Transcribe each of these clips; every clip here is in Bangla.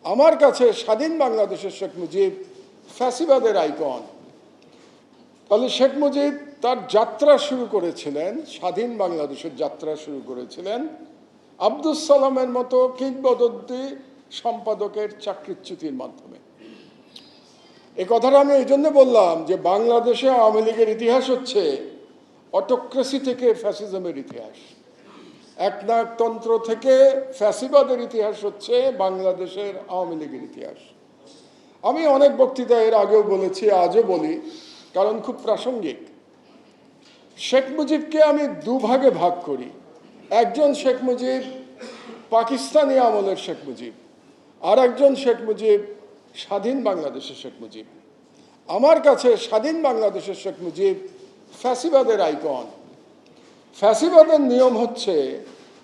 আমার কাছে স্বাধীন বাংলাদেশের শেখ মুজিব ফ্যাসিবাদের আইকন। তাহলে শেখ মুজিব তার যাত্রা শুরু করেছিলেন, স্বাধীন বাংলাদেশের যাত্রা শুরু করেছিলেন আব্দুস সালামের মতো কিংবদন্তি সম্পাদকের চাকরিচ্যুতির মাধ্যমে। এই কথাটা আমি এই জন্য বললাম যে বাংলাদেশে আওয়ামী লীগের ইতিহাস হচ্ছে অটোক্রেসি থেকে ফ্যাসিজমের ইতিহাস, একনায়কতন্ত্র থেকে ফ্যাসিবাদের ইতিহাস হচ্ছে বাংলাদেশের আওয়ামী লীগের ইতিহাস। আমি অনেক বক্তৃতা এর আগেও বলেছি, আজও বলি, কারণ খুব প্রাসঙ্গিক। শেখ মুজিবকে আমি দুভাগে ভাগ করি। একজন শেখ মুজিব পাকিস্তানি আমলের শেখ মুজিব, আর একজন শেখ মুজিব স্বাধীন বাংলাদেশের শেখ মুজিব। আমার কাছে স্বাধীন বাংলাদেশের শেখ মুজিব ফ্যাসিবাদের আইকন। ফ্যাসিবাদের নিয়ম হচ্ছে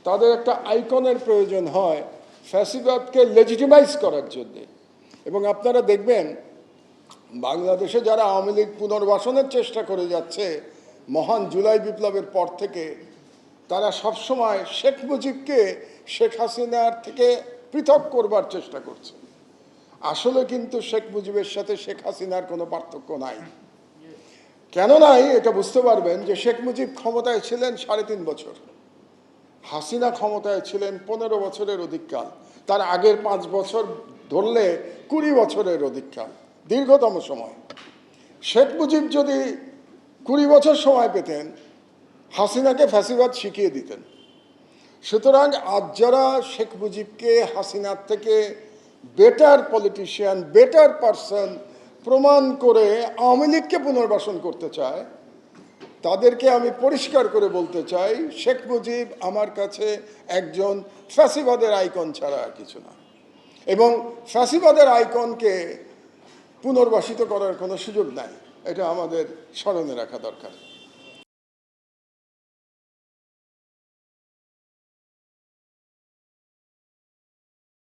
তাদের একটা আইকনের প্রয়োজন হয় ফ্যাসিবাদকে লেজিটিমাইজ করার জন্যে। এবং আপনারা দেখবেন বাংলাদেশে যারা আওয়ামী লীগ পুনর্বাসনের চেষ্টা করে যাচ্ছে মহান জুলাই বিপ্লবের পর থেকে, তারা সবসময় শেখ মুজিবকে শেখ হাসিনার থেকে পৃথক করবার চেষ্টা করছে। আসলে কিন্তু শেখ মুজিবের সাথে শেখ হাসিনার কোনো পার্থক্য নাই। কেন নাই এটা বুঝতে পারবেন যে শেখ মুজিব ক্ষমতায় ছিলেন 3.5 বছর, হাসিনা ক্ষমতায় ছিলেন 15 বছরের অধিককাল, তার আগের 5 বছর ধরলে 20 বছরের অধিককাল, দীর্ঘতম সময়। শেখ মুজিব যদি 20 বছর সময় পেতেন, হাসিনাকে ফ্যাসিবাদ শিখিয়ে দিতেন। সুতরাং আজ যারা শেখ মুজিবকে হাসিনার থেকে বেটার পলিটিশিয়ান, বেটার পারসন প্রমাণ করে আওয়ামী লীগকে পুনর্বাসন করতে চায়, তাদেরকে আমি পরিষ্কার করে বলতে চাই, শেখ মুজিব আমার কাছে একজন ফ্যাসিবাদের আইকন ছাড়া আর কিছু না। এবং ফ্যাসিবাদের আইকনকে পুনর্বাসিত করার কোনো সুযোগ নাই, এটা আমাদের স্মরণে রাখা দরকার।